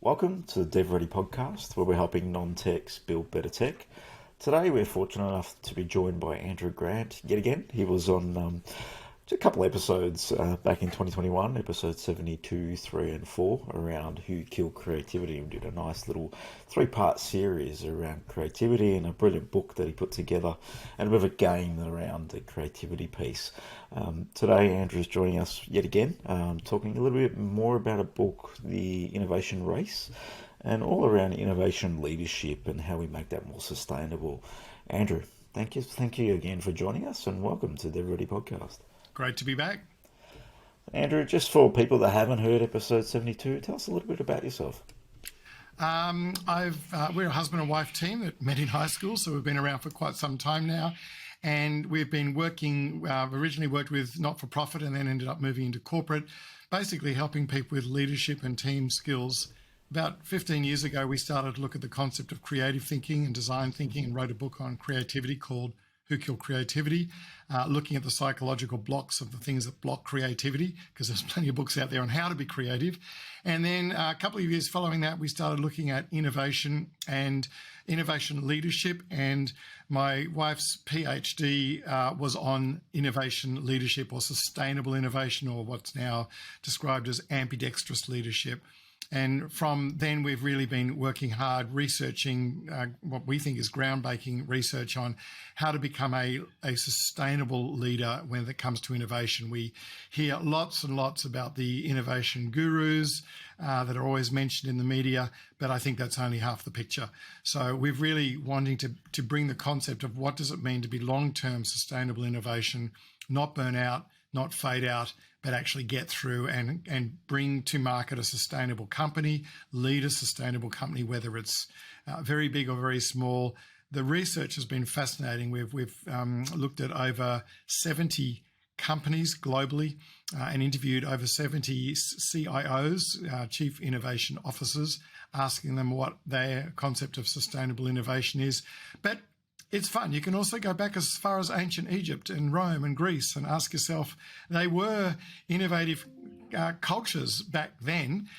Welcome to the DevReady Podcast, where we're helping non-techs build better tech. Today we're fortunate enough to be joined by Andrew Grant yet again. He was on a couple episodes back in 2021, episodes 72, 3 and 4, around Who Killed Creativity. We did a nice little 3-part series around creativity and a brilliant book that he put together and a bit of a game around the creativity piece. Today Andrew's joining us yet again, talking a little bit more about a book, The Innovation Race, and all around innovation leadership and how we make that more sustainable. Andrew, thank you again for joining us, and welcome to the DevReady Podcast. Great to be back. Andrew, just for people that haven't heard episode 72, tell us a little bit about yourself. We're a husband and wife team that met in high school, so we've been around for quite some time now. And we've been working, originally worked with not-for-profit and then ended up moving into corporate, basically helping people with leadership and team skills. About 15 years ago, we started to look at the concept of creative thinking and design thinking and wrote a book on creativity called Who Killed Creativity, looking at the psychological blocks of the things that block creativity, because there's plenty of books out there on how to be creative. And then a couple of years following that, we started looking at innovation and innovation leadership. And my wife's PhD was on innovation leadership, or sustainable innovation, or what's now described as ambidextrous leadership. And from then, we've really been working hard researching what we think is groundbreaking research on how to become a sustainable leader when it comes to innovation. We hear lots and lots about the innovation gurus that are always mentioned in the media, but I think that's only half the picture. So we're really wanting to bring the concept of what does it mean to be long-term sustainable innovation, not burn out, not fade out, but actually get through and bring to market a sustainable company, lead a sustainable company, whether it's very big or very small. The research has been fascinating. We've looked at over 70 companies globally and interviewed over 70 CIOs, Chief Innovation Officers, asking them what their concept of sustainable innovation is. But it's fun. You can also go back as far as ancient Egypt and Rome and Greece and ask yourself, they were innovative cultures back then.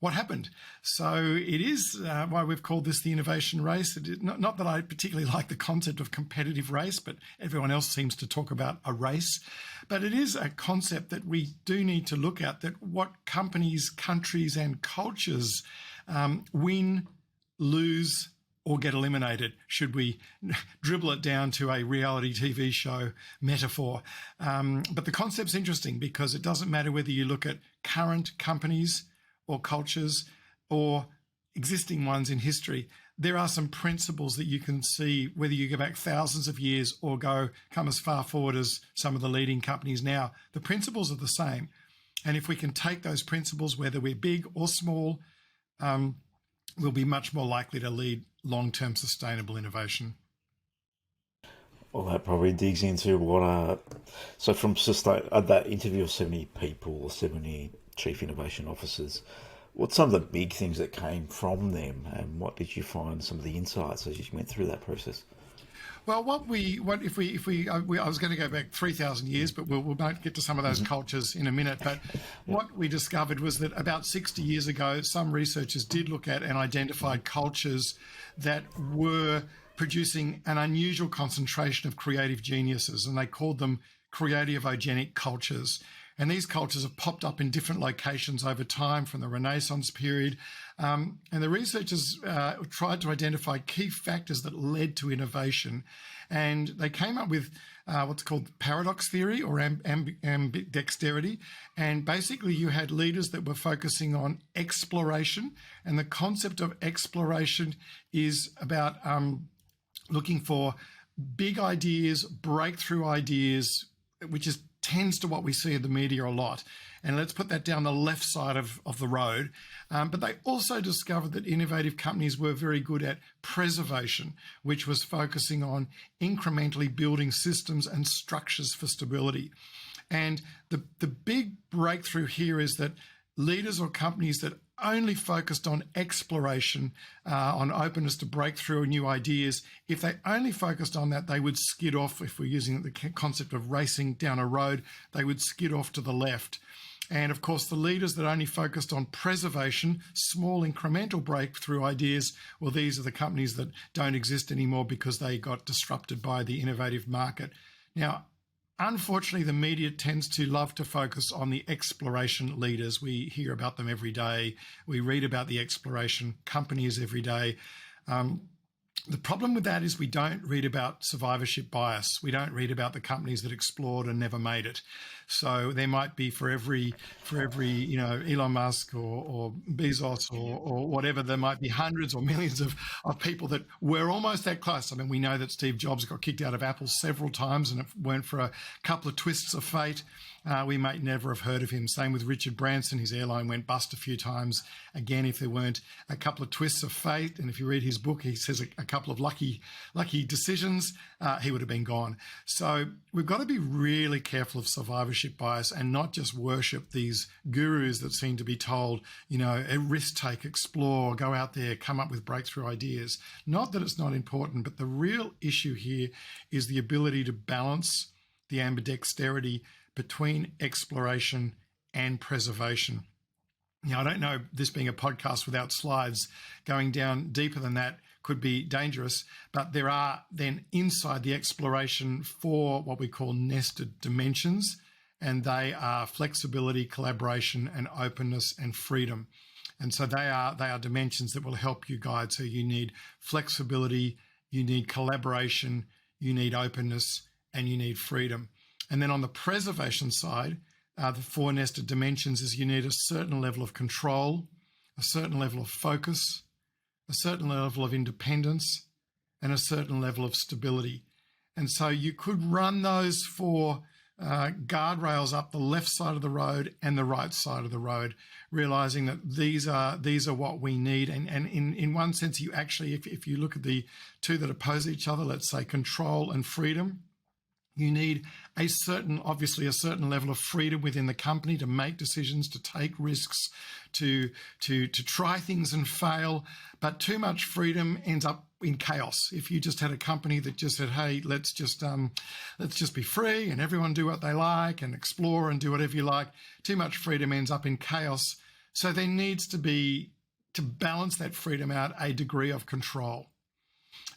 What happened? So it is why we've called this the innovation race. Not that I particularly like the concept of competitive race, but everyone else seems to talk about a race. But it is a concept that we do need to look at, that what companies, countries and cultures win, lose, or get eliminated, should we dribble it down to a reality TV show metaphor. But the concept's interesting because it doesn't matter whether you look at current companies or cultures or existing ones in history. There are some principles that you can see, whether you go back thousands of years or come as far forward as some of the leading companies now. The principles are the same. And if we can take those principles, whether we're big or small, we'll be much more likely to lead long-term sustainable innovation. Well, that probably digs into so from that interview of 70 people or 70 chief innovation officers, what's some of the big things that came from them, and what did you find some of the insights as you went through that process? Well, I was going to go back 3,000 years, but we won't get to some of those cultures in a minute. But what we discovered was that about 60 years ago, some researchers did look at and identified cultures that were producing an unusual concentration of creative geniuses, and they called them creativogenic cultures. And these cultures have popped up in different locations over time from the Renaissance period. And the researchers tried to identify key factors that led to innovation. And they came up with what's called paradox theory, or ambidexterity. And basically you had leaders that were focusing on exploration. And the concept of exploration is about looking for big ideas, breakthrough ideas, which tends to what we see in the media a lot. And let's put that down the left side of the road. But they also discovered that innovative companies were very good at preservation, which was focusing on incrementally building systems and structures for stability. And the big breakthrough here is that leaders or companies that only focused on exploration, on openness to breakthrough new ideas, if they only focused on that, they would skid off. If we're using the concept of racing down a road, they would skid off to the left. And of course, the leaders that only focused on preservation, small incremental breakthrough ideas, well, these are the companies that don't exist anymore because they got disrupted by the innovative market. Now, unfortunately, the media tends to love to focus on the exploration leaders. We hear about them every day. We read about the exploration companies every day. The problem with that is we don't read about survivorship bias. We don't read about the companies that explored and never made it. So there might be for every Elon Musk or Bezos or whatever, there might be hundreds or millions of people that were almost that close. I mean, we know that Steve Jobs got kicked out of Apple several times, and it weren't for a couple of twists of fate, we might never have heard of him. Same with Richard Branson. His airline went bust a few times. Again, if there weren't a couple of twists of fate, and if you read his book, he says a couple of lucky decisions, he would have been gone. So we've got to be really careful of survivorship bias and not just worship these gurus that seem to be told, a risk take, explore, go out there, come up with breakthrough ideas. Not that it's not important, but the real issue here is the ability to balance the ambidexterity between exploration and preservation. Now, I don't know, this being a podcast without slides, going down deeper than that could be dangerous, but there are then inside the exploration 4 what we call nested dimensions, and they are flexibility, collaboration, and openness and freedom. And so they are dimensions that will help you guide. So you need flexibility, you need collaboration, you need openness, and you need freedom. And then on the preservation side, the 4 nested dimensions is you need a certain level of control, a certain level of focus, a certain level of independence, and a certain level of stability. And so you could run those 4 guardrails up the left side of the road and the right side of the road, realizing that these are what we need. And in one sense, you actually, if you look at the 2 that oppose each other, let's say control and freedom, you need obviously a certain level of freedom within the company to make decisions, to take risks, to try things and fail. But too much freedom ends up in chaos. If you just had a company that just said, "Hey, let's just be free and everyone do what they like and explore and do whatever you like," too much freedom ends up in chaos. So there needs to be, to balance that freedom out, a degree of control.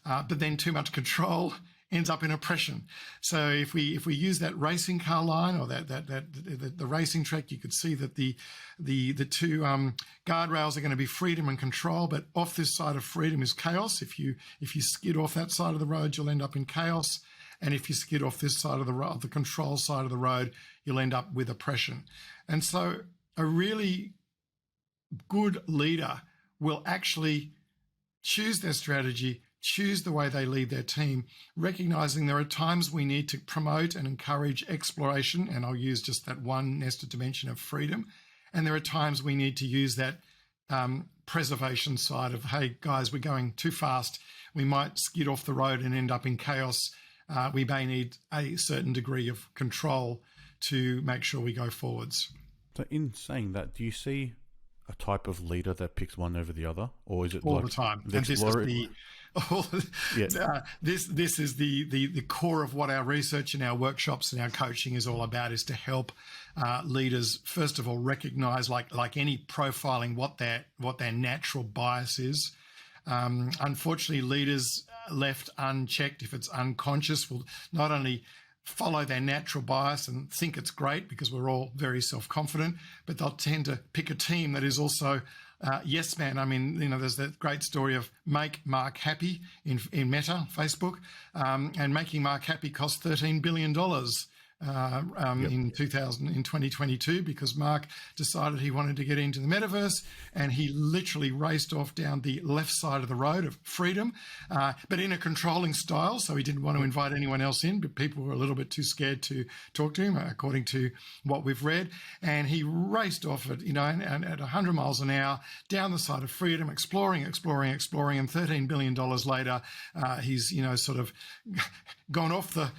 But then too much control ends up in oppression. So if we use that racing car line or the racing track, you could see that the 2 guardrails are going to be freedom and control, but off this side of freedom is chaos. If you skid off that side of the road, you'll end up in chaos. And if you skid off this side of the control side of the road, you'll end up with oppression. And so a really good leader will actually choose their strategy, choose the way they lead their team, recognizing there are times we need to promote and encourage exploration, and I'll use just that 1 nested dimension of freedom, and there are times we need to use that preservation side of, hey, guys, we're going too fast, we might skid off the road and end up in chaos. We may need a certain degree of control to make sure we go forwards. So in saying that, do you see a type of leader that picks one over the other, or is it all the time? And this is the core of what our research and our workshops and our coaching is all about, is to help leaders first of all recognize, like any profiling, what their natural bias is. Unfortunately, leaders left unchecked, if it's unconscious, will not only follow their natural bias and think it's great because we're all very self-confident, but they'll tend to pick a team that is also yes man. I mean, there's that great story of Make Mark Happy in Meta, Facebook, and making Mark happy cost $13 billion. In 2022, because Mark decided he wanted to get into the metaverse, and he literally raced off down the left side of the road of freedom, but in a controlling style. So he didn't want to invite anyone else in, but people were a little bit too scared to talk to him, according to what we've read. And he raced off at, at 100 miles an hour down the side of freedom, exploring, and $13 billion later, he's sort of gone off the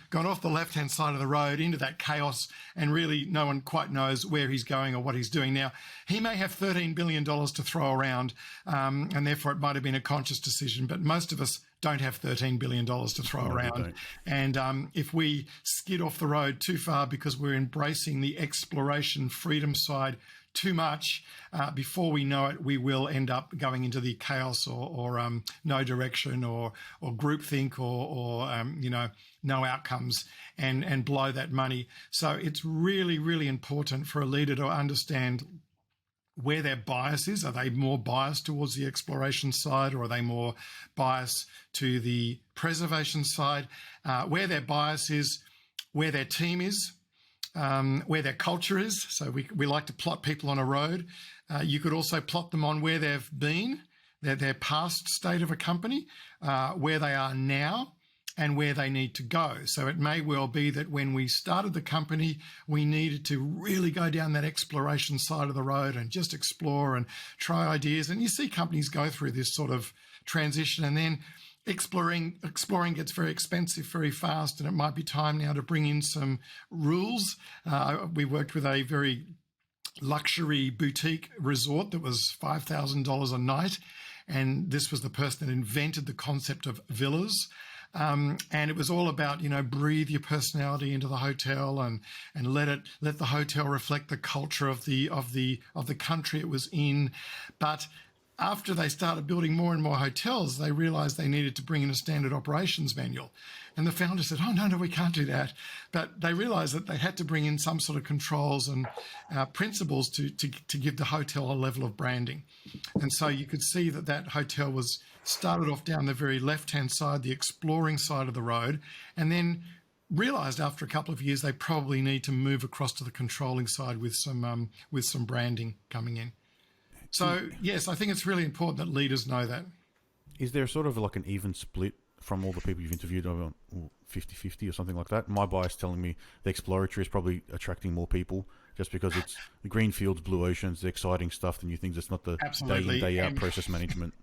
left-hand side of the road into that chaos, and really no one quite knows where he's going or what he's doing. Now, he may have $13 billion to throw around, and therefore it might have been a conscious decision, but most of us don't have $13 billion to throw No, we around. don't. And if we skid off the road too far because we're embracing the exploration freedom side too much, before we know it, we will end up going into the chaos or no direction or groupthink or no outcomes and blow that money. So it's really, really important for a leader to understand where their bias is. Are they more biased towards the exploration side, or are they more biased to the preservation side? Where their bias is, where their team is, where their culture is. So we like to plot people on a road. You could also plot them on where they've been, their past state of a company, where they are now, and where they need to go. So it may well be that when we started the company, we needed to really go down that exploration side of the road and just explore and try ideas. And you see companies go through this sort of transition, and then exploring gets very expensive very fast, and it might be time now to bring in some rules. We worked with a very luxury boutique resort that was $5,000 a night, and this was the person that invented the concept of villas. And it was all about, breathe your personality into the hotel and let the hotel reflect the culture of the country it was in. But after they started building more and more hotels, they realized they needed to bring in a standard operations manual. And the founder said, oh, no, we can't do that. But they realized that they had to bring in some sort of controls and principles to give the hotel a level of branding. And so you could see that hotel was started off down the very left-hand side, the exploring side of the road, and then realized after a couple of years they probably need to move across to the controlling side with some branding coming in. So, yes, I think it's really important that leaders know that. Is there sort of like an even split from all the people you've interviewed, over 50-50 or something like that? My bias telling me the exploratory is probably attracting more people just because it's the green fields, blue oceans, the exciting stuff, the new things. It's not the day in, day out process management.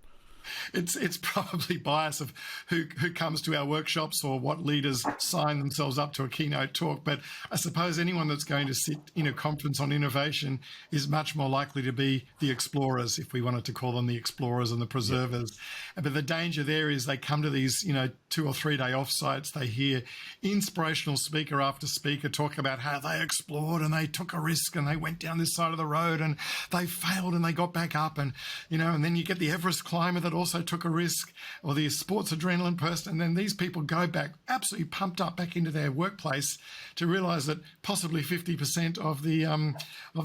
It's probably bias of who comes to our workshops or what leaders sign themselves up to a keynote talk. But I suppose anyone that's going to sit in a conference on innovation is much more likely to be the explorers, if we wanted to call them the explorers and the preservers. Yeah. But the danger there is they come to these 2 or 3 day offsites. They hear inspirational speaker after speaker talk about how they explored and they took a risk and they went down this side of the road and they failed and they got back up, and and then you get the Everest climber that also took a risk, or the sports adrenaline person, and then these people go back absolutely pumped up back into their workplace to realize that possibly 50% of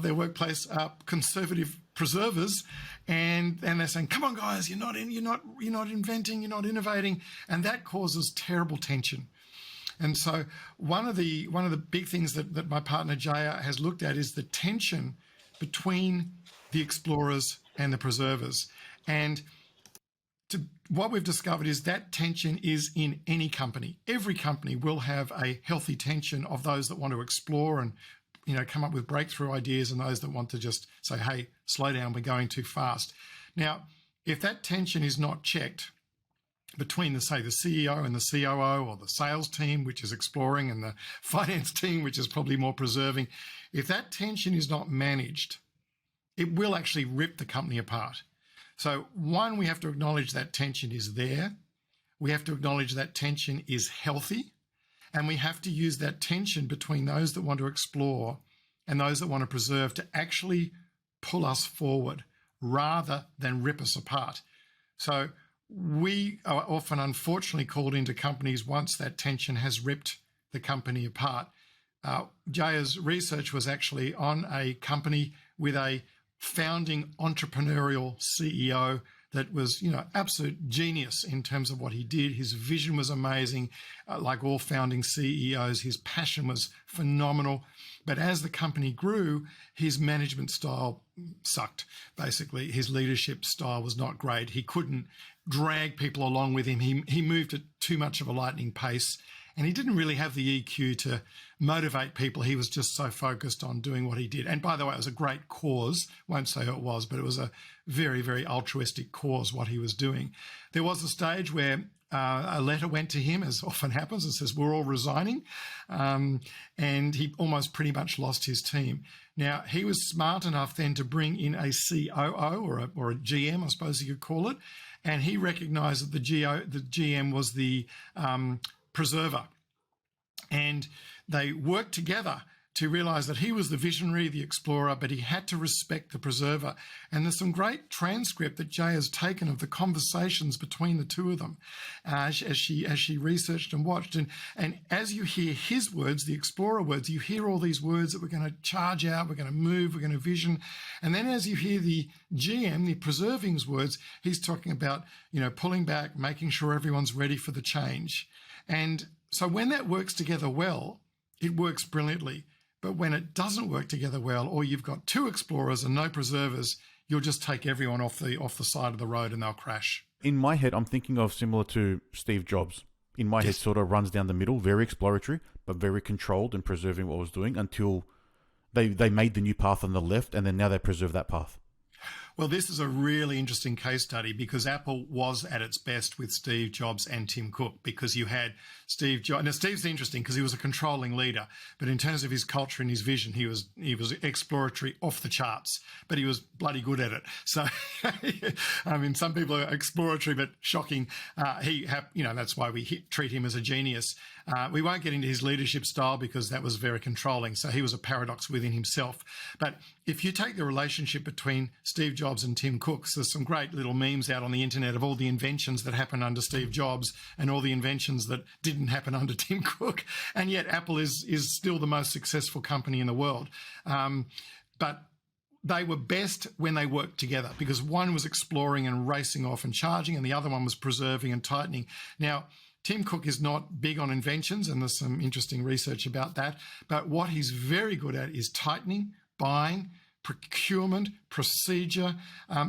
their workplace are conservative preservers, and they're saying, come on guys, you're not inventing, you're not innovating, and that causes terrible tension. And so one of the big things that my partner Gaia has looked at is the tension between the explorers and the preservers. And what we've discovered is that tension is in any company. Every company will have a healthy tension of those that want to explore and come up with breakthrough ideas, and those that want to just say, hey, slow down, we're going too fast. Now, if that tension is not checked between the CEO and the COO, or the sales team, which is exploring, and the finance team, which is probably more preserving, if that tension is not managed, it will actually rip the company apart. So one, we have to acknowledge that tension is there. We have to acknowledge that tension is healthy. And we have to use that tension between those that want to explore and those that want to preserve to actually pull us forward rather than rip us apart. So we are often unfortunately called into companies once that tension has ripped the company apart. Jaya's research was actually on a company with a founding entrepreneurial CEO that was, absolute genius in terms of what he did. His vision was amazing. Like all founding CEOs, his passion was phenomenal. But as the company grew, his management style sucked. Basically, his leadership style was not great. He couldn't drag people along with him. He moved at too much of a lightning pace, and he didn't really have the EQ to motivate people. He was just so focused on doing what he did. And by the way, it was a great cause. Won't say who it was, but it was a very, very altruistic cause, what he was doing. There was a stage where a letter went to him, as often happens, and says, we're all resigning. And he almost pretty much lost his team. Now, he was smart enough then to bring in a COO or a GM, I suppose you could call it. And he recognized that the GM was the preserver. And they worked together to realize that he was the visionary, the explorer, but he had to respect the preserver. And there's some great transcript that Jay has taken of the conversations between the two of them as she researched and watched. And as you hear his words, the explorer words, you hear all these words that we're going to charge out, we're going to move, we're going to vision. And then as you hear the GM, the preserving's words, he's talking about, pulling back, making sure everyone's ready for the change. And so when that works together well, it works brilliantly. But when it doesn't work together well, or you've got two explorers and no preservers, you'll just take everyone off the side of the road and they'll crash. In my head, I'm thinking of similar to Steve Jobs. In my head, sort of runs down the middle, very exploratory, but very controlled and preserving what was doing until they made the new path on the left, and then now they preserve that path. Well, this is a really interesting case study because Apple was at its best with Steve Jobs and Tim Cook, because you had Steve Jobs. Now, Steve's interesting because he was a controlling leader, but in terms of his culture and his vision, he was exploratory off the charts, but he was bloody good at it. So, I mean, some people are exploratory, but shocking. That's why we treat him as a genius. We won't get into his leadership style because that was very controlling. So he was a paradox within himself. But if you take the relationship between Steve Jobs and Tim Cook, so there's some great little memes out on the internet of all the inventions that happened under Steve Jobs and all the inventions that didn't happen under Tim Cook. And yet Apple is still the most successful company in the world. But they were best when they worked together, because one was exploring and racing off and charging, and the other one was preserving and tightening. Now, Tim Cook is not big on inventions, and there's some interesting research about that. But what he's very good at is tightening, buying, procurement, procedure.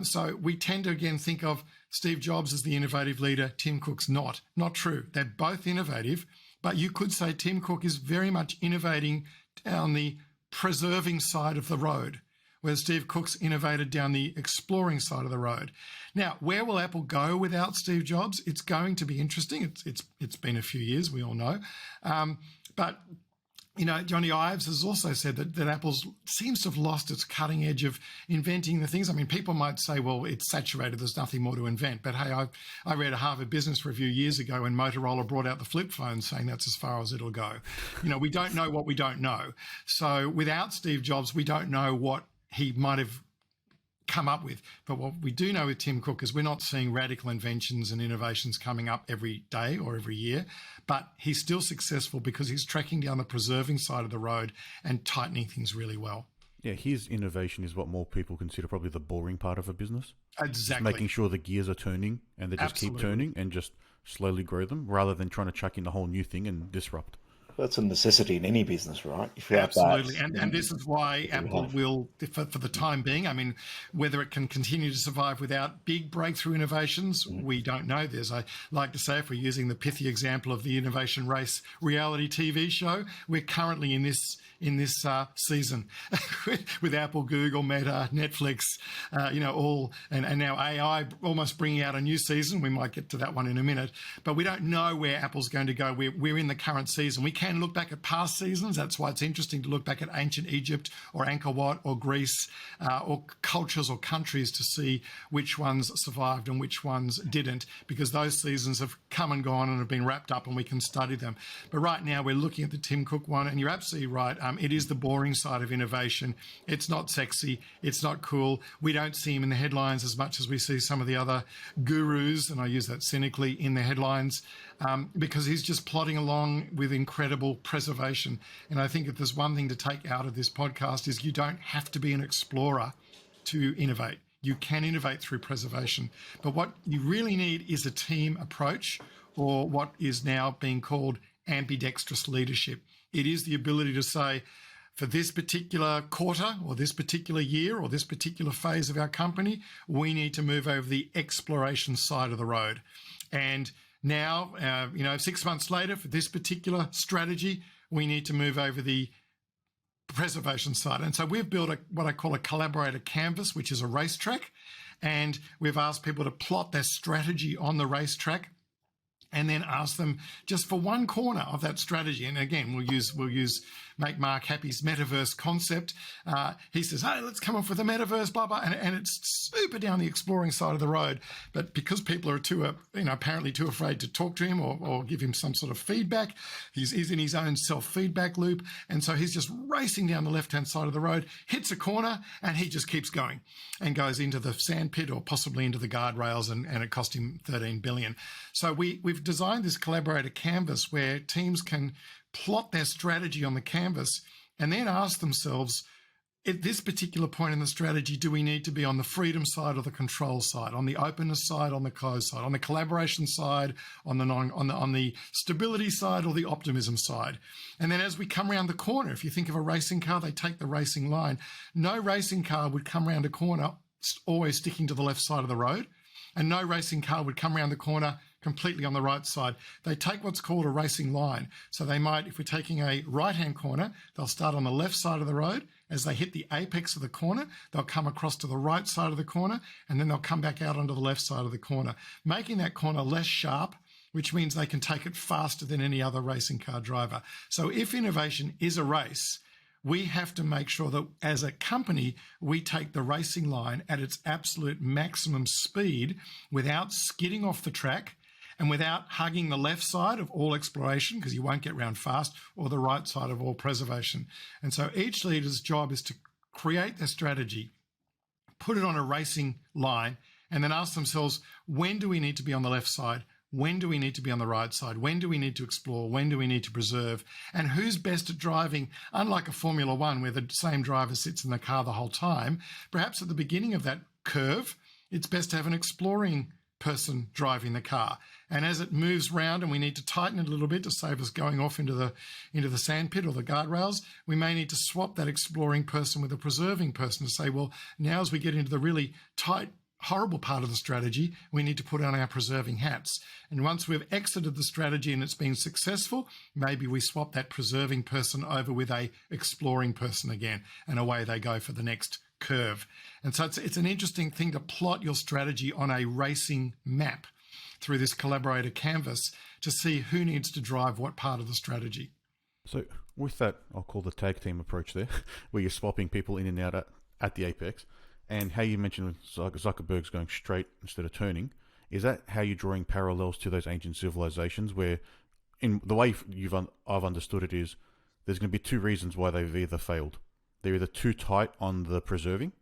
So we tend to, again, think of Steve Jobs as the innovative leader. Tim Cook's not. Not true. They're both innovative, but you could say Tim Cook is very much innovating down the preserving side of the road, where Steve Cook's innovated down the exploring side of the road. Now, where will Apple go without Steve Jobs? It's going to be interesting. It's been a few years, we all know. But Johnny Ives has also said that Apple seems to have lost its cutting edge of inventing the things. I mean, people might say, well, it's saturated, there's nothing more to invent. But hey, I read a Harvard Business Review years ago when Motorola brought out the flip phone saying that's as far as it'll go. We don't know what we don't know. So without Steve Jobs, we don't know what he might have come up with. But what we do know with Tim Cook is we're not seeing radical inventions and innovations coming up every day or every year, but he's still successful because he's tracking down the preserving side of the road and tightening things really well. Yeah, his innovation is what more people consider probably the boring part of a business. Exactly. Just making sure the gears are turning and they just keep turning and just slowly grow them, rather than trying to chuck in a whole new thing and disrupt. That's a necessity in any business, right? If you Absolutely. And this is why Apple will, for the time being, I mean, whether it can continue to survive without big breakthrough innovations, we don't know. I like to say, if we're using the pithy example of the Innovation Race reality TV show, we're currently in this season with Apple, Google, Meta, Netflix, all, and now AI almost bringing out a new season. We might get to that one in a minute, but we don't know where Apple's going to go. We're in the current season. We can look back at past seasons. That's why it's interesting to look back at ancient Egypt or Angkor Wat or Greece or cultures or countries to see which ones survived and which ones didn't, because those seasons have come and gone and have been wrapped up and we can study them. But right now we're looking at the Tim Cook one, and you're absolutely right. It is the boring side of innovation. It's not sexy. It's not cool. We don't see him in the headlines as much as we see some of the other gurus, and I use that cynically, in the headlines, because he's just plodding along with incredible preservation. And I think if there's one thing to take out of this podcast is you don't have to be an explorer to innovate. You can innovate through preservation. But what you really need is a team approach, or what is now being called ambidextrous leadership. It is the ability to say, for this particular quarter or this particular year or this particular phase of our company, we need to move over the exploration side of the road. And now, 6 months later, for this particular strategy, we need to move over the preservation side. And so we've built what I call a collaborator canvas, which is a racetrack. And we've asked people to plot their strategy on the racetrack and then ask them just for one corner of that strategy. And again, we'll use Make Mark Happy's metaverse concept. He says, hey, let's come up with a metaverse, blah, blah. And it's super down the exploring side of the road. But because people are apparently too afraid to talk to him or give him some sort of feedback, he's in his own self-feedback loop. And so he's just racing down the left-hand side of the road, hits a corner, and he just keeps going and goes into the sandpit or possibly into the guardrails, and it cost him $13 billion. So we've designed this collaborator canvas where teams can plot their strategy on the canvas and then ask themselves, at this particular point in the strategy, do we need to be on the freedom side or the control side, on the openness side, on the closed side, on the collaboration side, on the stability side, or the optimism side? And then as we come around the corner, if you think of a racing car, they take the racing line. No racing car would come around a corner always sticking to the left side of the road, and no racing car would come around the corner completely on the right side. They take what's called a racing line. So they might, if we're taking a right-hand corner, they'll start on the left side of the road. As they hit the apex of the corner, they'll come across to the right side of the corner, and then they'll come back out onto the left side of the corner, making that corner less sharp, which means they can take it faster than any other racing car driver. So if innovation is a race, we have to make sure that as a company, we take the racing line at its absolute maximum speed without skidding off the track and without hugging the left side of all exploration, because you won't get round fast, or the right side of all preservation. And so each leader's job is to create their strategy, put it on a racing line, and then ask themselves, when do we need to be on the left side? When do we need to be on the right side? When do we need to explore? When do we need to preserve? And who's best at driving? Unlike a Formula One where the same driver sits in the car the whole time, perhaps at the beginning of that curve, it's best to have an exploring person driving the car. And as it moves round and we need to tighten it a little bit to save us going off into the sandpit or the guardrails, we may need to swap that exploring person with a preserving person to say, well, now as we get into the really tight, horrible part of the strategy, we need to put on our preserving hats. And once we've exited the strategy and it's been successful, maybe we swap that preserving person over with a exploring person again, and away they go for the next curve. And so it's an interesting thing to plot your strategy on a racing map through this collaborator canvas to see who needs to drive what part of the strategy. So with that, I'll call the tag team approach there, where you're swapping people in and out at the apex, and how you mentioned Zuckerberg's going straight instead of turning, is that how you're drawing parallels to those ancient civilizations where, in the way I've understood it, is there's going to be two reasons why they've either failed. They're either too tight on the preserving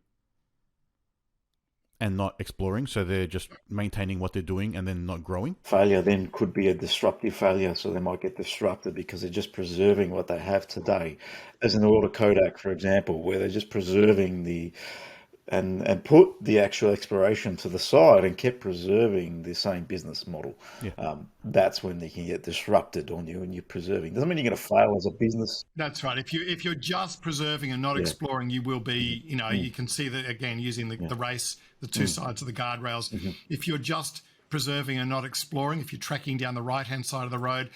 and not exploring, so they're just maintaining what they're doing and then not growing. Failure then could be a disruptive failure, so they might get disrupted because they're just preserving what they have today. As in the world of Kodak, for example, where they're just preserving and put the actual exploration to the side and kept preserving the same business model. Yeah. That's when they can get disrupted on you, and you're preserving. Doesn't mean you're going to fail as a business. That's right. If you're just preserving and not exploring, you will be, you can see that again using the race, the two sides of the guardrails. If you're just preserving and not exploring, if you're tracking down the right-hand side of the road,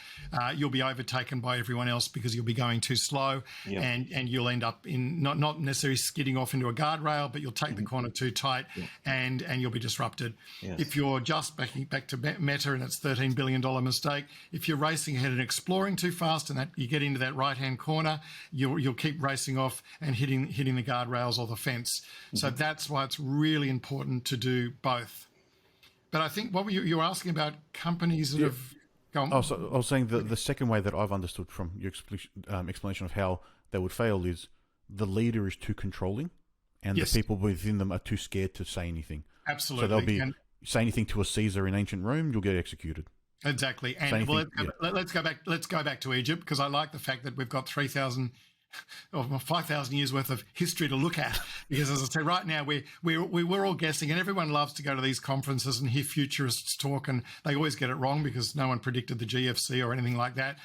you'll be overtaken by everyone else because you'll be going too slow, and you'll end up in not necessarily skidding off into a guardrail, but you'll take the corner too tight, and you'll be disrupted. Yes. If you're just back to Meta and it's $13 billion mistake, if you're racing ahead and exploring too fast and that you get into that right-hand corner, you'll keep racing off and hitting the guardrails or the fence. So that's why it's really important to do both. But I think what you were asking about companies that have gone. Oh, so I was saying the second way that I've understood from your explanation of how they would fail is the leader is too controlling, and the people within them are too scared to say anything. Absolutely. So they'll be say anything to a Caesar in ancient Rome, you'll get executed. Exactly. And let's go back. Let's go back to Egypt, because I like the fact that we've got 3,000 or 5,000 years worth of history to look at, because as I say, right now we're all guessing, and everyone loves to go to these conferences and hear futurists talk, and they always get it wrong because no one predicted the GFC or anything like that.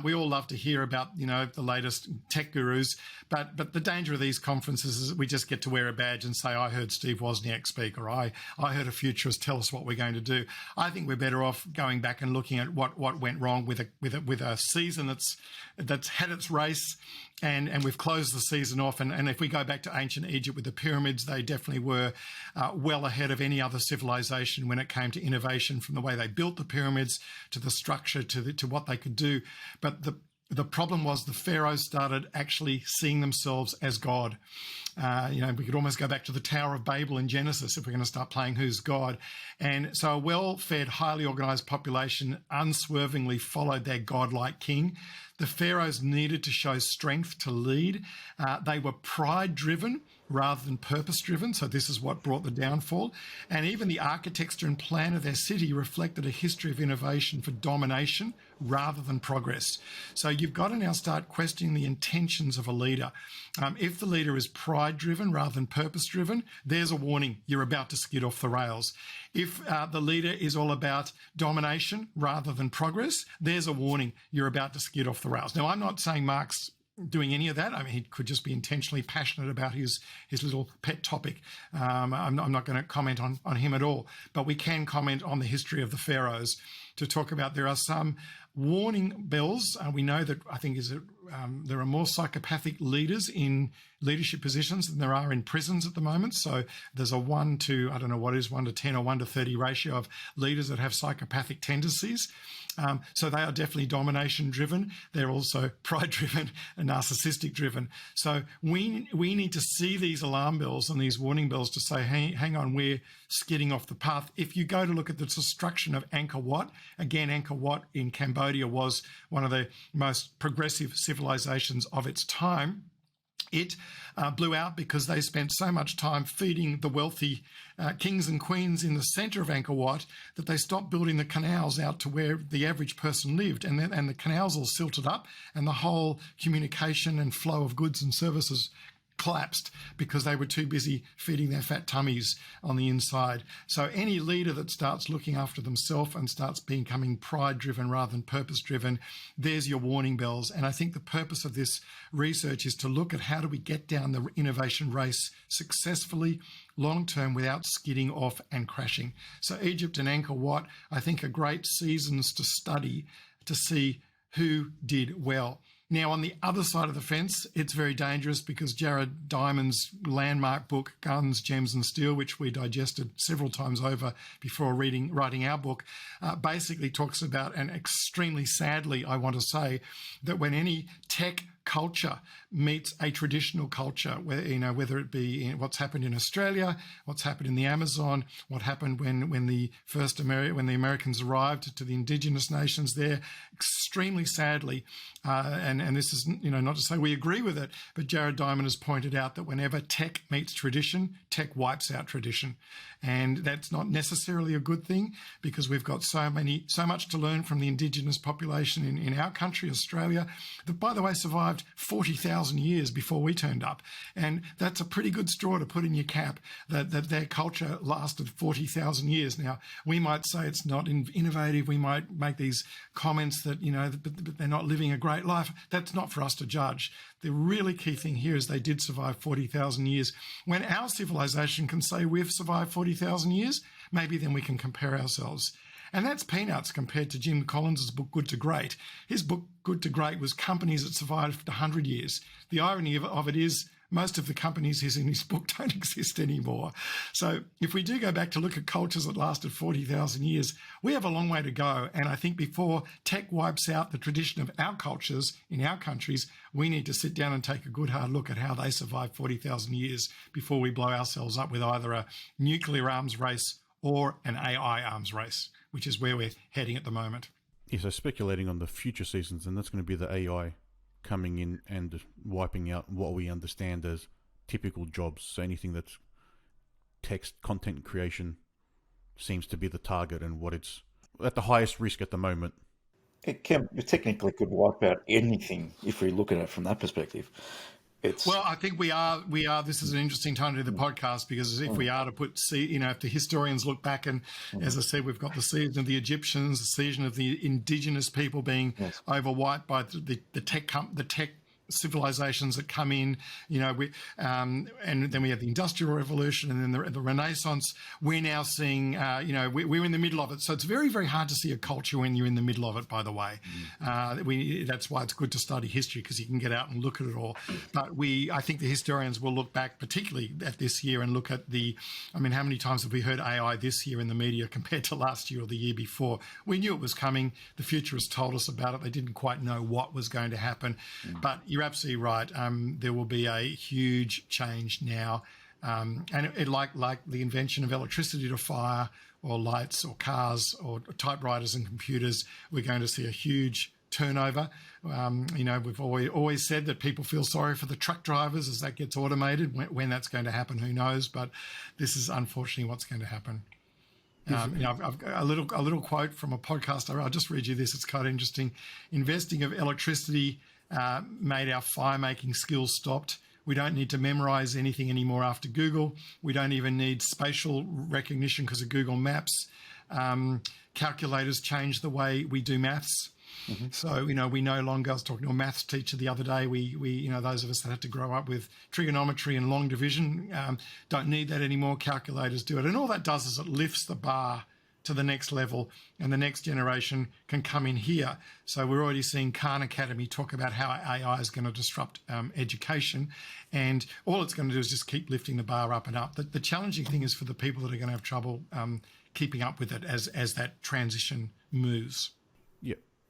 We all love to hear about the latest tech gurus, but the danger of these conferences is that we just get to wear a badge and say, I heard Steve Wozniak speak, or I heard a futurist tell us what we're going to do. I think we're better off going back and looking at what went wrong with a season that's had its race, And we've closed the season off. And if we go back to ancient Egypt with the pyramids, they definitely were well ahead of any other civilization when it came to innovation, from the way they built the pyramids to the structure to what they could do. But the problem was the pharaohs started actually seeing themselves as God. We could almost go back to the Tower of Babel in Genesis if we're going to start playing who's God. And so a well-fed, highly organized population unswervingly followed their godlike king. The pharaohs needed to show strength to lead. They were pride-driven rather than purpose-driven, so this is what brought the downfall. And even the architecture and plan of their city reflected a history of innovation for domination rather than progress. So you've got to now start questioning the intentions of a leader. If the leader is pride-driven rather than purpose-driven, there's a warning, you're about to skid off the rails. If the leader is all about domination rather than progress, there's a warning, you're about to skid off the rails. Now, I'm not saying Mark's doing any of that. I mean, he could just be intentionally passionate about his little pet topic. I'm not going to comment on him at all, but we can comment on the history of the pharaohs to talk about there are some warning bells. We know that there are more psychopathic leaders in leadership positions than there are in prisons at the moment. So there's a 1 to 10 or 1 to 30 ratio of leaders that have psychopathic tendencies. So they are definitely domination driven. They're also pride driven and narcissistic driven. So we need to see these alarm bells and these warning bells to say, hey, hang on, we're skidding off the path. If you go to look at the destruction of Angkor Wat, again, Angkor Wat in Cambodia was one of the most progressive civilizations of its time. It blew out because they spent so much time feeding the wealthy kings and queens in the centre of Angkor Wat that they stopped building the canals out to where the average person lived. And the canals all silted up and the whole communication and flow of goods and services collapsed because they were too busy feeding their fat tummies on the inside. So any leader that starts looking after themselves and starts becoming pride-driven rather than purpose-driven, there's your warning bells. And I think the purpose of this research is to look at how do we get down the innovation race successfully, long-term, without skidding off and crashing. So Egypt and Angkor Wat, I think, are great seasons to study to see who did well. Now, on the other side of the fence, it's very dangerous because Jared Diamond's landmark book, Guns, Gems and Steel, which we digested several times over before writing our book, basically talks about, and extremely sadly, I want to say, that when any tech culture meets a traditional culture, whether it be in what's happened in Australia, what's happened in the Amazon, what happened when the Americans arrived to the indigenous nations there, extremely sadly, and this is not to say we agree with it, but Jared Diamond has pointed out that whenever tech meets tradition, tech wipes out tradition, and that's not necessarily a good thing because we've got so much to learn from the indigenous population in our country, Australia, that, by the way, survived 40,000 years before we turned up. And that's a pretty good straw to put in your cap, that their culture lasted 40,000 years. Now, we might say it's not innovative. We might make these comments that, but they're not living a great life. That's not for us to judge. The really key thing here is they did survive 40,000 years. When our civilization can say we've survived 40,000 years, maybe then we can compare ourselves. And that's peanuts compared to Jim Collins' book, Good to Great. His book, Good to Great, was companies that survived 100 years. The irony of it is most of the companies he's in his book don't exist anymore. So if we do go back to look at cultures that lasted 40,000 years, we have a long way to go. And I think before tech wipes out the tradition of our cultures in our countries, we need to sit down and take a good hard look at how they survived 40,000 years before we blow ourselves up with either a nuclear arms race or an AI arms race, which is where we're heading at the moment. Yeah, so speculating on the future seasons, and that's going to be the AI coming in and wiping out what we understand as typical jobs. So anything that's text content creation seems to be the target and what it's at the highest risk at the moment. It technically could wipe out anything if we look at it from that perspective. Well, I think we are. This is an interesting time to do the podcast because if we are to if the historians look back and, as I said, we've got the season of the Egyptians, the season of the indigenous people being overwiped by the tech civilizations that come in, and then we have the Industrial Revolution, and then the Renaissance. We're now seeing, we're in the middle of it. So it's very, very hard to see a culture when you're in the middle of it, by the way. That's why it's good to study history, because you can get out and look at it all. But I think the historians will look back particularly at this year and look at how many times have we heard AI this year in the media compared to last year or the year before? We knew it was coming. The futurists told us about it. They didn't quite know what was going to happen. But you're absolutely right. There will be a huge change now. And like the invention of electricity to fire, or lights, or cars, or typewriters and computers, we're going to see a huge turnover. We've always said that people feel sorry for the truck drivers as that gets automated. When that's going to happen, who knows? But this is unfortunately what's going to happen. I've got a little quote from a podcaster. I'll just read you this. It's quite interesting. Investing of electricity made our fire-making skills stopped. We don't need to memorize anything anymore after Google. We don't even need spatial recognition because of Google Maps. Calculators changed the way we do maths. Mm-hmm. So, we no longer, I was talking to a maths teacher the other day, we those of us that had to grow up with trigonometry and long division, don't need that anymore. Calculators do it. And all that does is it lifts the bar to the next level, and the next generation can come in here. So we're already seeing Khan Academy talk about how AI is going to disrupt education, and all it's going to do is just keep lifting the bar up and up. The challenging thing is for the people that are going to have trouble keeping up with it as that transition moves.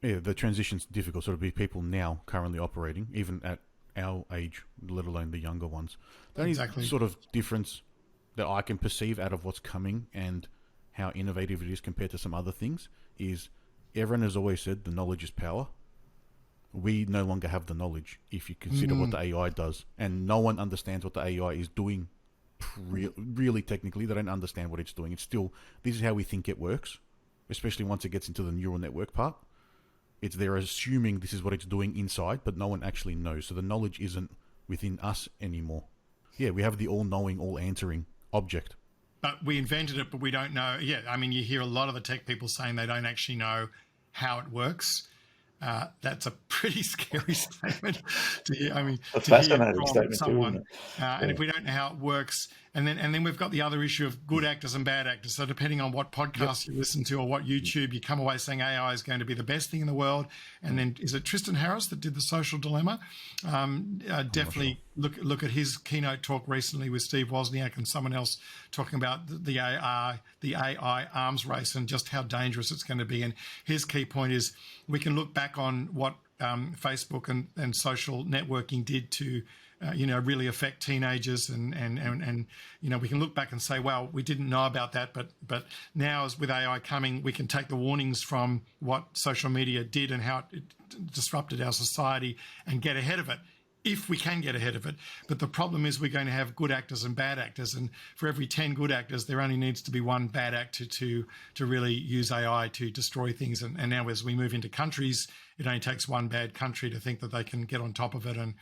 Yeah, the transition's difficult. So it'll be people now currently operating, even at our age, let alone the younger ones. The only sort of difference that I can perceive out of what's coming and how innovative it is compared to some other things is everyone has always said the knowledge is power. We no longer have the knowledge if you consider what the AI does. And no one understands what the AI is doing really technically. They don't understand what it's doing. It's still, this is how we think it works, especially once it gets into the neural network part. They're assuming this is what it's doing inside, but no one actually knows. So the knowledge isn't within us anymore. Yeah, we have the all-knowing, all-answering object. But we invented it, but we don't know. Yeah, you hear a lot of the tech people saying they don't actually know how it works. That's a pretty scary statement to hear. That's a fascinating statement someone. Too, and if we don't know how it works, and then we've got the other issue of good actors and bad actors. So depending on what podcast you listen to or what YouTube, you come away saying AI is going to be the best thing in the world. And then is it Tristan Harris that did The Social Dilemma? Definitely look at his keynote talk recently with Steve Wozniak and someone else talking about the AI arms race and just how dangerous it's going to be. And his key point is we can look back on what Facebook and social networking did to really affect teenagers, and we can look back and say, well, we didn't know about that, but now as with AI coming, we can take the warnings from what social media did and how it disrupted our society and get ahead of it, if we can get ahead of it. But the problem is we're going to have good actors and bad actors, and for every 10 good actors, there only needs to be one bad actor to really use AI to destroy things. And now as we move into countries, it only takes one bad country to think that they can get on top of it and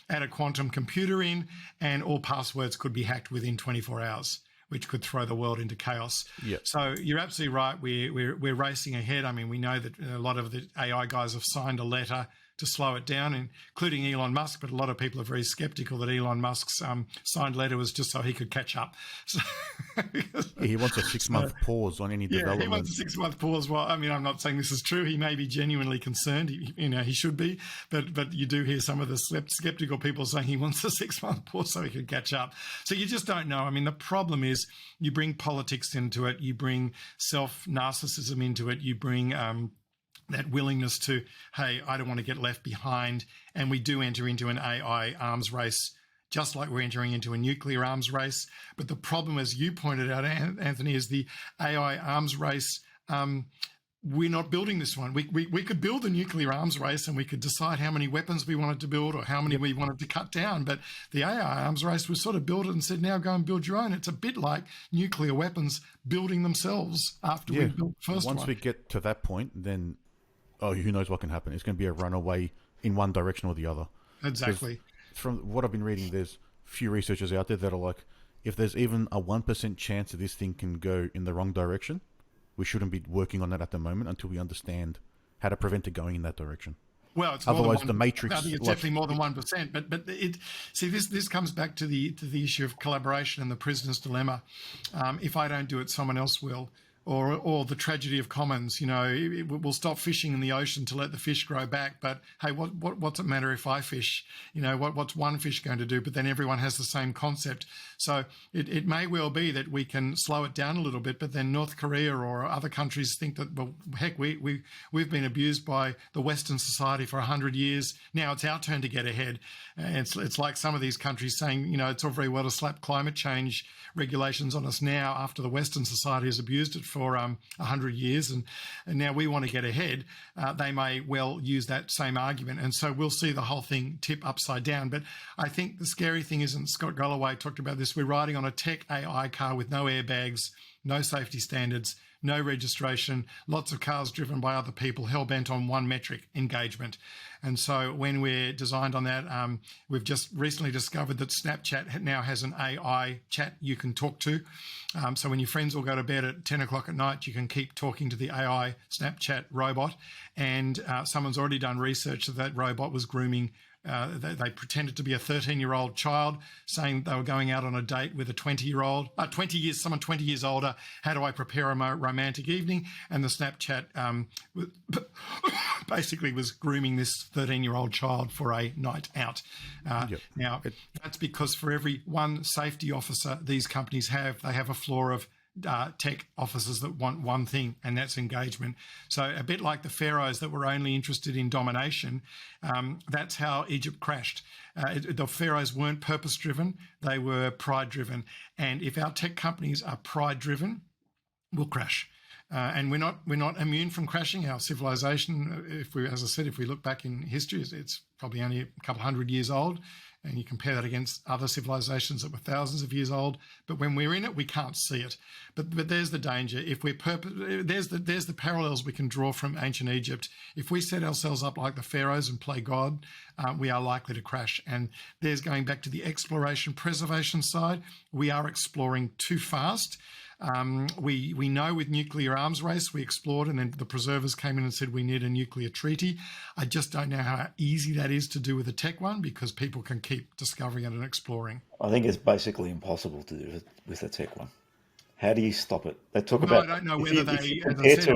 add a quantum computer in, and all passwords could be hacked within 24 hours, which could throw the world into chaos. Yep. So you're absolutely right. We're racing ahead. We know that a lot of the AI guys have signed a letter to slow it down, including Elon Musk, but a lot of people are very skeptical that Elon Musk's signed letter was just so he could catch up. So, he wants a 6-month pause on any development. Yeah, he wants a 6-month pause. Well, I'm not saying this is true. He may be genuinely concerned. He should be, but you do hear some of the skeptical people saying he wants a 6-month pause so he could catch up. So you just don't know. The problem is you bring politics into it, you bring self-narcissism into it, you bring that willingness to, hey, I don't want to get left behind. And we do enter into an AI arms race, just like we're entering into a nuclear arms race. But the problem, as you pointed out, Anthony, is the AI arms race. We're not building this one. We could build a nuclear arms race and we could decide how many weapons we wanted to build or how many we wanted to cut down. But the AI arms race, we sort of built it and said, now go and build your own. It's a bit like nuclear weapons building themselves after we built the first one. Once we get to that point, then who knows what can happen? It's going to be a runaway in one direction or the other. Exactly. From what I've been reading, there's a few researchers out there that are like, if there's even a 1% chance that this thing can go in the wrong direction, we shouldn't be working on that at the moment until we understand how to prevent it going in that direction. Well, it's Otherwise, more than the one, matrix. I think it's definitely more than 1%. But this comes back to the issue of collaboration and the prisoner's dilemma. If I don't do it, someone else will. Or the tragedy of commons. We'll stop fishing in the ocean to let the fish grow back. But hey, what's it matter if I fish? What's one fish going to do? But then everyone has the same concept. So it may well be that we can slow it down a little bit. But then North Korea or other countries think that, well, heck, we've been abused by the Western society for 100 years. Now it's our turn to get ahead. It's like some of these countries saying, it's all very well to slap climate change regulations on us now after the Western society has abused it for 100 years, and now we want to get ahead. They may well use that same argument, and so we'll see the whole thing tip upside down. But I think the scary thing is, and Scott Galloway talked about this, we're riding on a tech AI car with no airbags, no safety standards, no registration, lots of cars driven by other people, hell-bent on one metric, engagement. And so when we're designed on that, we've just recently discovered that Snapchat now has an AI chat you can talk to. So when your friends all go to bed at 10 o'clock at night, you can keep talking to the AI Snapchat robot. And someone's already done research that robot was grooming. They pretended to be a 13-year-old child, saying they were going out on a date with a 20-year-old, someone 20 years older. How do I prepare a romantic evening? And the Snapchat basically was grooming this 13-year-old child for a night out. Now, that's because for every one safety officer these companies have, they have a floor of tech officers that want one thing, and that's engagement. So a bit like the pharaohs that were only interested in domination, that's how Egypt crashed. The pharaohs weren't purpose-driven, they were pride-driven. And if our tech companies are pride-driven, we'll crash. And we're not immune from crashing. Our civilization, as I said, if we look back in history, it's probably only a couple hundred years old. And you compare that against other civilizations that were thousands of years old. But when we're in it, we can't see it. But there's the danger. If we're there's the parallels we can draw from ancient Egypt. If we set ourselves up like the pharaohs and play God, we are likely to crash. And there's going back to the exploration preservation side. We are exploring too fast. We know with nuclear arms race, we explored, and then the preservers came in and said we need a nuclear treaty. I just don't know how easy that is to do with a tech one, because people can keep discovering it and exploring. I think it's basically impossible to do it with a tech one. How do you stop it? They talk Well, about. I don't know if whether you they, as I said,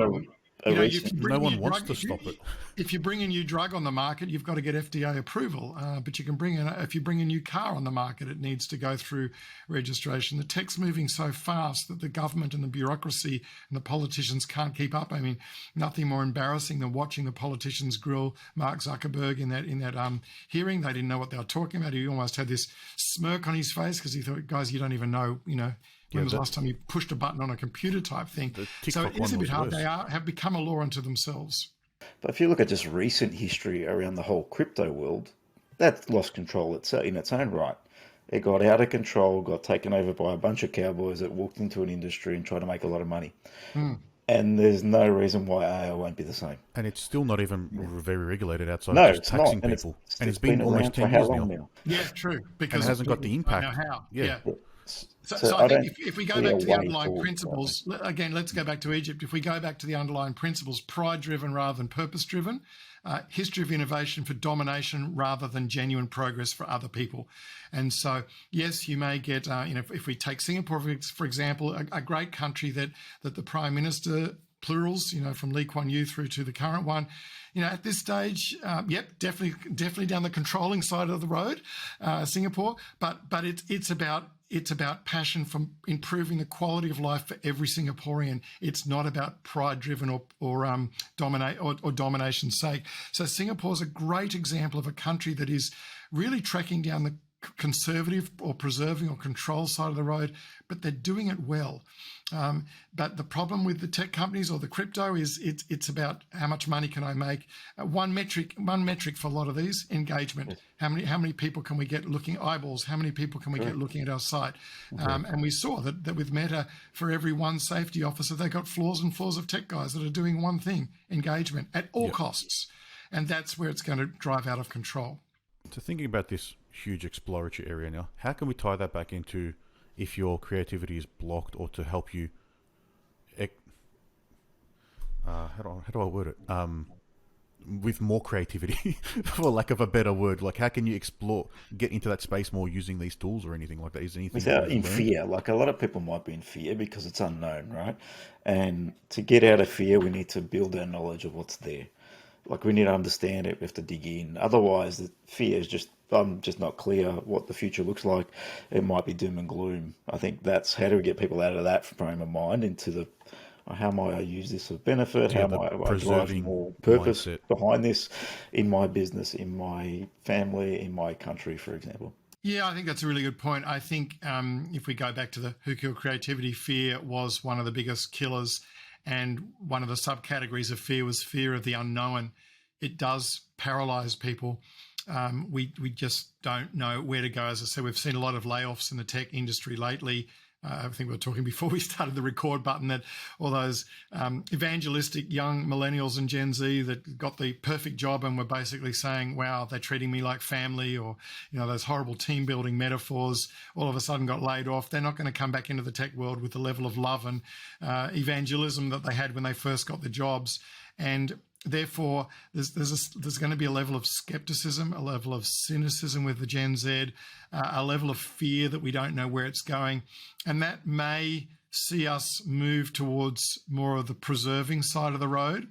no one wants to stop it. If you bring a new drug on the market, you've got to get FDA approval. But you can if you bring a new car on the market, it needs to go through registration. The tech's moving so fast that the government and the bureaucracy and the politicians can't keep up. I mean, nothing more embarrassing than watching the politicians grill Mark Zuckerberg in that hearing. They didn't know what they were talking about. He almost had this smirk on his face because he thought, guys, you don't even know, when was the last time you pushed a button on a computer type thing? So it is a bit hard. They have become a law unto themselves. But if you look at just recent history around the whole crypto world, that lost control in its own right. It got out of control, got taken over by a bunch of cowboys that walked into an industry and tried to make a lot of money. And there's no reason why AI won't be the same. And it's still not even very regulated outside No, of just it's taxing not. people. And it's been almost 10 for years how long now. Yeah, true. Because it hasn't got the impact. I know how. Yeah. So I think if we go back to the underlying principles, again, let's go back to Egypt. If we go back to the underlying principles, pride-driven rather than purpose-driven, history of innovation for domination rather than genuine progress for other people. And so, yes, you may get, if we take Singapore, for example, a great country that the Prime Minister, plurals, from Lee Kuan Yew through to the current one, at this stage, definitely down the controlling side of the road, Singapore, but it's about passion from improving the quality of life for every Singaporean. It's not about pride-driven or domination's sake. So Singapore's a great example of a country that is really tracking down the conservative or preserving or control side of the road, but they're doing it well. But the problem with the tech companies or the crypto is it's about how much money can I make. One metric for a lot of these, engagement. How many people can we get looking at eyeballs? How many people can we get looking at our site? And we saw that with Meta, for every one safety officer, they got floors and floors of tech guys that are doing one thing, engagement at all costs. And that's where it's going to drive out of control. So thinking about this huge exploratory area now, how can we tie that back into if your creativity is blocked, or to help you how do I word it? with more creativity, for lack of a better word? Like, how can you get into that space more using these tools or anything like that? Is there anything Without in fear? Like a lot of people might be in fear because it's unknown, right? And to get out of fear, we need to build our knowledge of what's there. Like we need to understand it. We have to dig in. Otherwise, the fear is just I'm just not clear what the future looks like. It might be doom and gloom. I think that's how do we get people out of that frame of mind into the how might I use this for benefit? Yeah, How the might I drive preserving more purpose mindset. behind this in my business, in my family, in my country, for example? Yeah, I think that's a really good point. I think if we go back to the Who Killed Creativity, fear was one of the biggest killers. And one of the subcategories of fear was fear of the unknown. It does paralyze people. We just don't know where to go. As I said, we've seen a lot of layoffs in the tech industry lately. I think we were talking before we started the record button that all those evangelistic young millennials and Gen Z that got the perfect job and were basically saying, wow, they're treating me like family, or, you know, those horrible team building metaphors, all of a sudden got laid off. They're not going to come back into the tech world with the level of love and evangelism that they had when they first got the jobs. And therefore, there's going to be a level of skepticism, a level of cynicism with the Gen Z, a level of fear that we don't know where it's going. And that may see us move towards more of the preserving side of the road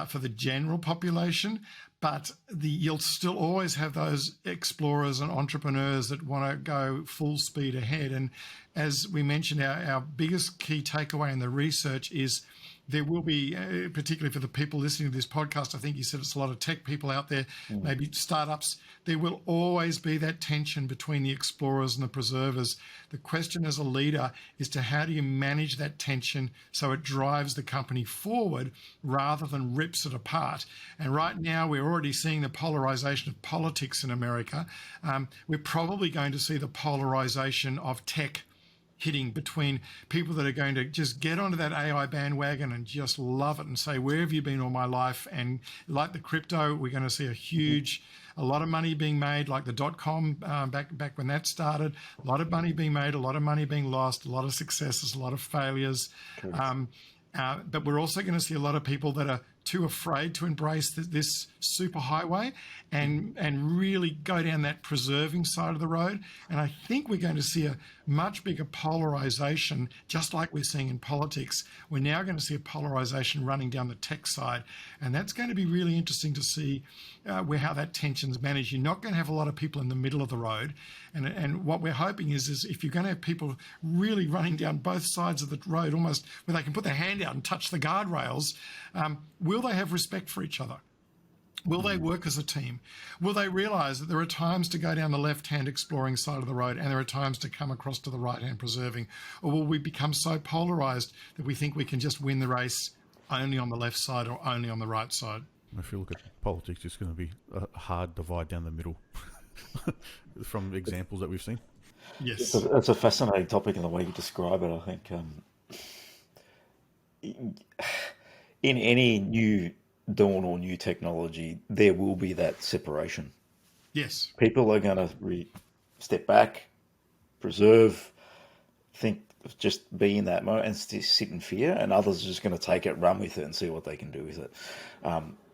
for the general population. But you'll still always have those explorers and entrepreneurs that want to go full speed ahead. And as we mentioned, our biggest key takeaway in the research is there will be, particularly for the people listening to this podcast, I think you said it's a lot of tech people out there, maybe startups, there will always be that tension between the explorers and the preservers. The question as a leader is to how do you manage that tension so it drives the company forward rather than rips it apart. And right now we're already seeing the polarization of politics in America. We're probably going to see the polarization of tech hitting between people that are going to just get onto that AI bandwagon and just love it and say, where have you been all my life? And like the crypto, we're going to see a lot of money being made, like the .com back when that started, a lot of money being made, a lot of money being lost, a lot of successes, a lot of failures. But we're also going to see a lot of people that are too afraid to embrace this super highway and really go down that preserving side of the road. And I think we're going to see a much bigger polarization, just like we're seeing in politics. We're now going to see a polarization running down the tech side. And that's going to be really interesting to see how that tension's managed. You're not going to have a lot of people in the middle of the road. And what we're hoping is if you're going to have people really running down both sides of the road, almost where they can put their hand out and touch the guardrails, will they have respect for each other? Will they work as a team? Will they realize that there are times to go down the left-hand exploring side of the road and there are times to come across to the right-hand preserving? Or will we become so polarized that we think we can just win the race only on the left side or only on the right side? If you look at politics, it's going to be a hard divide down the middle from examples that we've seen. Yes. It's a fascinating topic in the way you describe it. I think in any new dawn or new technology, there will be that separation. Yes. People are going to step back, preserve, think, just be in that moment and sit in fear, and others are just going to take it, run with it, and see what they can do with it.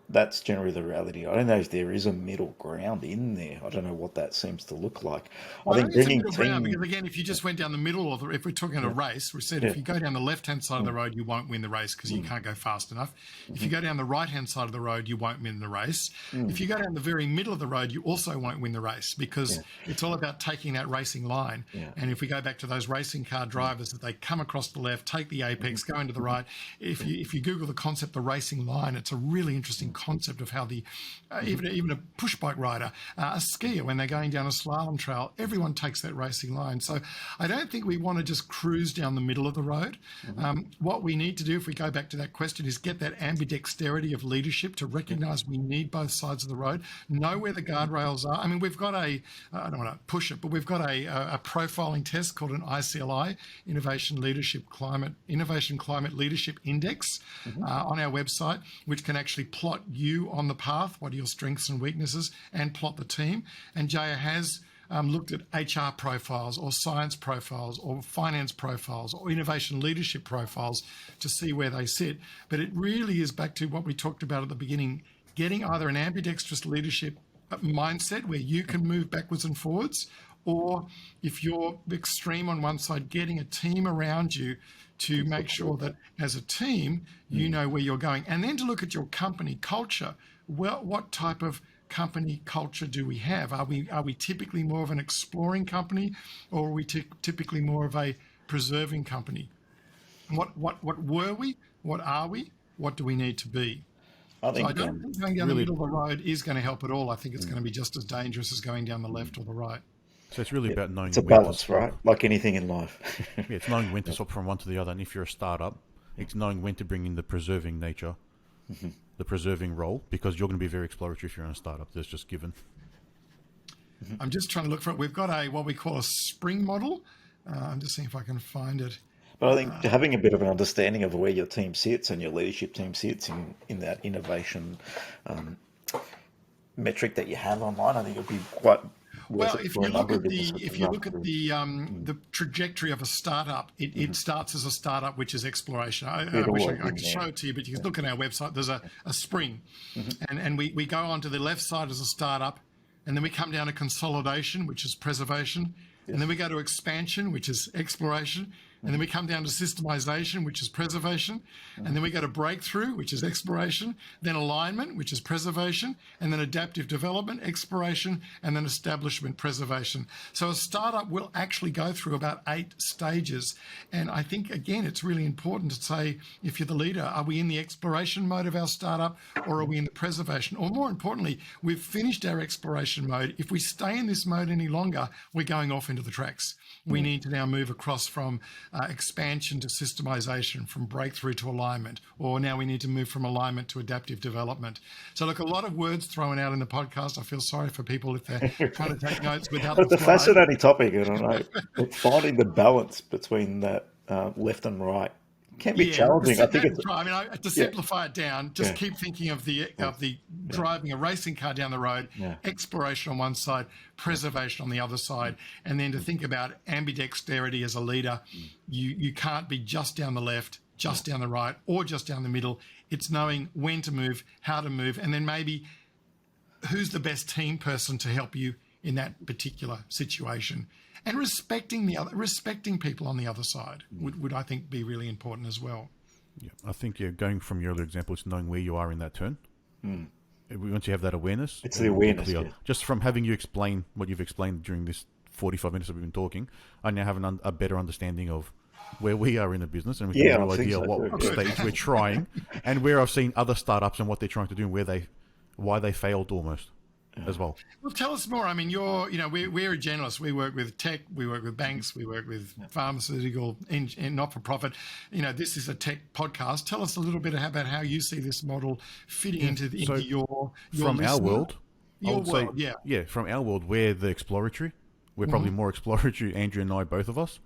That's generally the reality. I don't know if there is a middle ground in there. I don't know what that seems to look like. Well, I think it's a bringing middle ground team, because, again, if you just went down the middle of if we're talking a race, we said if you go down the left-hand side of the road, you won't win the race because you can't go fast enough. If you go down the right-hand side of the road, you won't win the race. If you go down the very middle of the road, you also won't win the race because it's all about taking that racing line. And if we go back to those racing car drivers, that they come across the left, take the apex, go into the right. If you Google the concept, the racing line, it's a really interesting concept of how the even a push bike rider, a skier, when they're going down a slalom trail, everyone takes that racing line. So I don't think we want to just cruise down the middle of the road. What we need to do, if we go back to that question, is get that ambidexterity of leadership to recognize we need both sides of the road, know where the guardrails are. I mean, we've got I don't want to push it, but we've got a profiling test called an iCLi, Innovation Climate Leadership Index, on our website, which can actually plot you on the path, what are your strengths and weaknesses, and plot the team. And Jaya has looked at HR profiles or science profiles or finance profiles or innovation leadership profiles to see where they sit. But it really is back to what we talked about at the beginning. getting either an ambidextrous leadership mindset where you can move backwards and forwards, or if you're extreme on one side, getting a team around you to make sure that as a team, you know where you're going. And then to look at your company culture. Well, what type of company culture do we have? Are we typically more of an exploring company, or are we typically more of a preserving company? What were we? What are we? What do we need to be? I think So I don't think going down the middle of the road is going to help at all. I think it's going to be just as dangerous as going down the left or the right. So it's really about knowing it's a when to balance, stop. right? Like anything in life. Yeah, it's knowing when to stop from one to the other. And if you're a startup, it's knowing when to bring in the preserving nature, the preserving role, because you're going to be very exploratory if you're in a startup. That's just given. I'm just trying to look for it. We've got what we call a spring model. I'm just seeing if I can find it. But I think having a bit of an understanding of where your team sits and your leadership team sits in that innovation metric that you have online, I think it'll be quite well. If you look at the trajectory of a startup, it starts as a startup, which is exploration. I wish I could show it to you, but you can look at our website. There's a spring, and we go on to the left side as a startup, and then we come down to consolidation, which is preservation, and then we go to expansion, which is exploration. And then we come down to systemization, which is preservation. And then we go to breakthrough, which is exploration. Then alignment, which is preservation. And then adaptive development, exploration. And then establishment, preservation. So a startup will actually go through about 8 stages. And I think, again, it's really important to say, if you're the leader, are we in the exploration mode of our startup, or are we in the preservation? Or more importantly, we've finished our exploration mode. If we stay in this mode any longer, we're going off into the tracks. We need to now move across from expansion to systemization, from breakthrough to alignment, or now we need to move from alignment to adaptive development. So look, a lot of words thrown out in the podcast. I feel sorry for people if they're trying to take notes without the It's a slide. fascinating topic, and I know it's finding the balance between that left and right can be challenging. I think to simplify it down, just keep thinking of the driving a racing car down the road, exploration on one side, preservation on the other side, and then to think about ambidexterity as a leader. You can't be just down the left, just down the right, or just down the middle. It's knowing when to move, how to move, and then maybe who's the best team person to help you in that particular situation. And respecting people on the other side would I think be really important as well. Yeah, I think going from your other example, it's knowing where you are in that turn. Once you have that awareness, it's the awareness. Yeah. Just from having you explain what you've explained during this 45 minutes that we've been talking, I now have a better understanding of where we are in the business, and we have a real idea what stage we're trying, and where I've seen other startups and what they're trying to do, and why they failed almost. As well. Well, tell us more. I mean, we're a generalist. We work with tech, we work with banks, we work with pharmaceutical and not-for-profit. This is a tech podcast. Tell us a little bit about how you see this model fitting into your from listener. Our world. From our world, we're the exploratory. We're probably more exploratory. Andrew and I, both of us,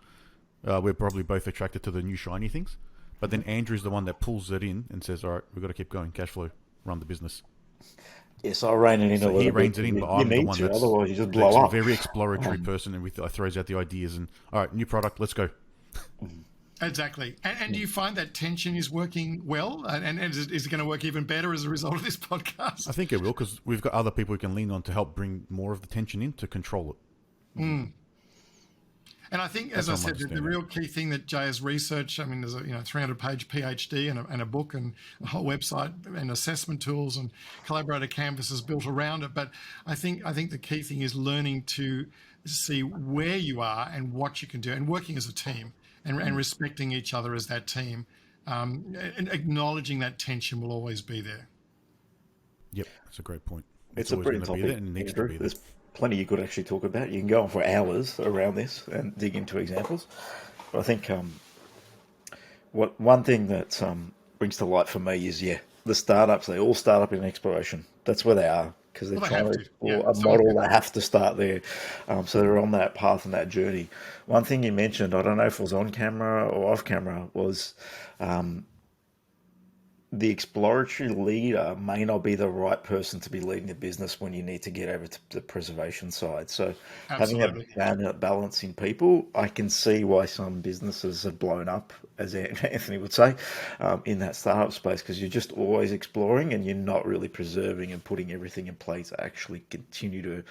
we're probably both attracted to the new shiny things. But then Andrew's the one that pulls it in and says, "All right, we've got to keep going. Cash flow, run the business." Yes, I rein it in a little bit. He reins it in, but I'm the one that's otherwise you just blow up. A very exploratory person, and throws out the ideas and, all right, new product, let's go. Exactly. And do you find that tension is working well? And is it going to work even better as a result of this podcast? I think it will, because we've got other people we can lean on to help bring more of the tension in to control it. And I think, as I said, the real key thing that Jay has researched, I mean, there's a 300-page PhD and a book and a whole website and assessment tools and collaborator canvases built around it. But I think the key thing is learning to see where you are and what you can do, and working as a team and respecting each other as that team, and acknowledging that tension will always be there. Yep, that's a great point. It's always going to be there, and it needs to be there. Plenty you could actually talk about. You can go on for hours around this and dig into examples. But I think one thing that brings to light for me is, the startups, they all start up in exploration. That's where they are, because they're trying to explore a model. They have to start there. So they're on that path and that journey. One thing you mentioned, I don't know if it was on camera or off camera, was the exploratory leader may not be the right person to be leading the business when you need to get over to the preservation side. So Absolutely. having that balance in people, I can see why some businesses have blown up, as Anthony would say, in that startup space, because you're just always exploring and you're not really preserving and putting everything in place to actually continue to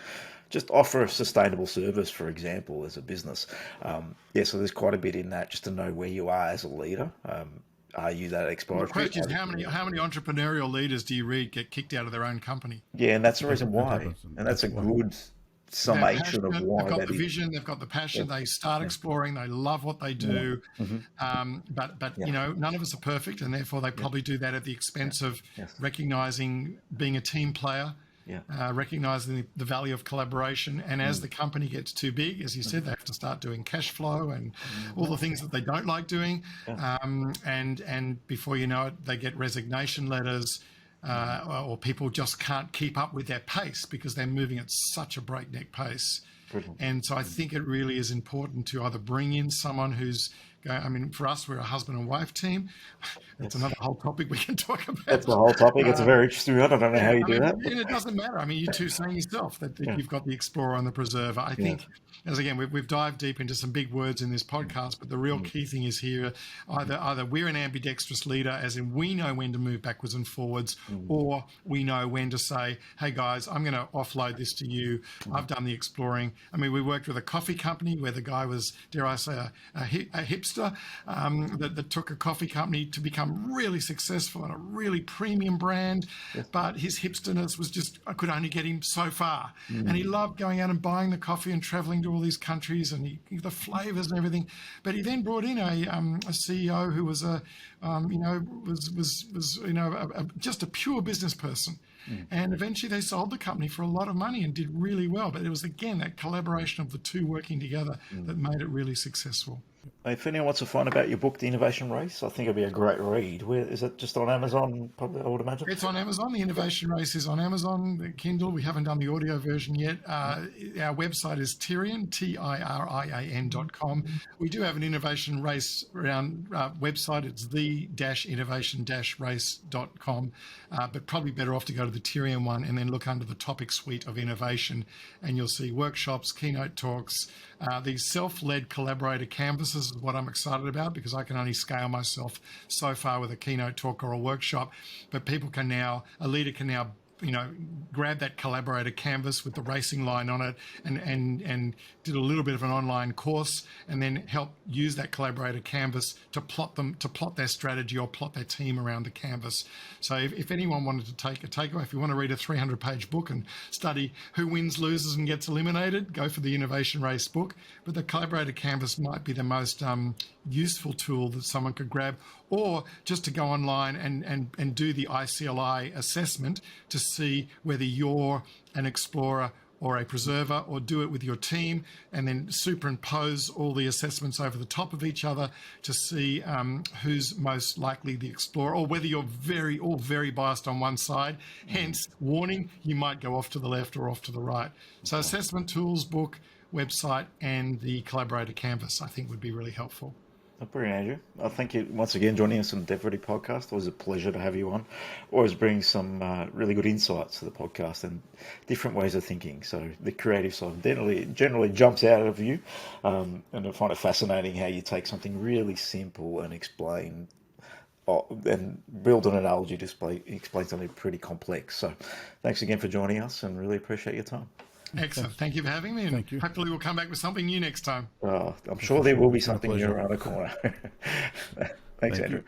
just offer a sustainable service, for example, as a business. So there's quite a bit in that, just to know where you are as a leader. Are you that exploratory? The question is, how many entrepreneurial leaders do you read get kicked out of their own company? Yeah, and that's the reason why. And that's a good summation of why. They've got the vision, they've got the passion, they start exploring, they love what they do. But you know, none of us are perfect, and therefore they probably do that at the expense of recognizing being a team player. Recognizing the value of collaboration, and as the company gets too big, as you said, they have to start doing cash flow and all the things that they don't like doing, and before you know it, they get resignation letters, or people just can't keep up with their pace because they're moving at such a breakneck pace. And so I think it really is important to either bring in someone who's, I mean, for us, we're a husband and wife team. That's another whole topic we can talk about. That's the whole topic. It's a very interesting one. I don't know how you do that. And it doesn't matter. I mean, you two saying yourself that you've got the explorer and the preserver. I think, as again, we've dived deep into some big words in this podcast, but the real key thing is here, either we're an ambidextrous leader, as in we know when to move backwards and forwards, or we know when to say, hey guys, I'm going to offload this to you. I've done the exploring. I mean, we worked with a coffee company where the guy was, dare I say, a hipster that took a coffee company to become really successful and a really premium brand, but his hipsterness was just, I could only get him so far. And he loved going out and buying the coffee and traveling to all these countries and the flavors and everything. But he then brought in a CEO who was just a pure business person. And eventually they sold the company for a lot of money and did really well. But it was, again, that collaboration of the two working together that made it really successful. If anyone wants to find about your book, The Innovation Race, I think it'd be a great read. Where is it? Just on Amazon, probably, I would imagine? It's on Amazon. The Innovation Race is on Amazon, the Kindle. We haven't done the audio version yet. Our website is Tirian, TIRIAN.com. We do have an Innovation Race around website. It's the-innovation-race.com. But probably better off to go to the Tirian one and then look under the topic suite of innovation, and you'll see workshops, keynote talks, these self-led collaborator canvases is what I'm excited about, because I can only scale myself so far with a keynote talk or a workshop, but people can now, a leader can now, grab that collaborator canvas with the racing line on it and did a little bit of an online course, and then help use that collaborator canvas to plot their strategy or plot their team around the canvas. So if anyone wanted to take a takeaway, if you want to read a 300-page book and study who wins, loses and gets eliminated, go for the Innovation Race book. But the collaborator canvas might be the most useful tool that someone could grab, or just to go online and do the iCLi assessment to see whether you're an explorer or a preserver, or do it with your team and then superimpose all the assessments over the top of each other to see who's most likely the explorer, or whether you're all very biased on one side. Hence, warning, you might go off to the left or off to the right. So assessment tools, book, website, and the collaborator canvas, I think, would be really helpful. Brilliant, Andrew. I thank you once again joining us on the DevReady Podcast. Always a pleasure to have you on. Always brings some really good insights to the podcast and different ways of thinking. So the creative side generally jumps out of you, and I find it fascinating how you take something really simple and explain and build an analogy to explain something pretty complex. So thanks again for joining us, and really appreciate your time. Excellent. Thank you for having me, and hopefully we'll come back with something new next time. I'm sure there will be something new around the corner. Thanks, Andrew.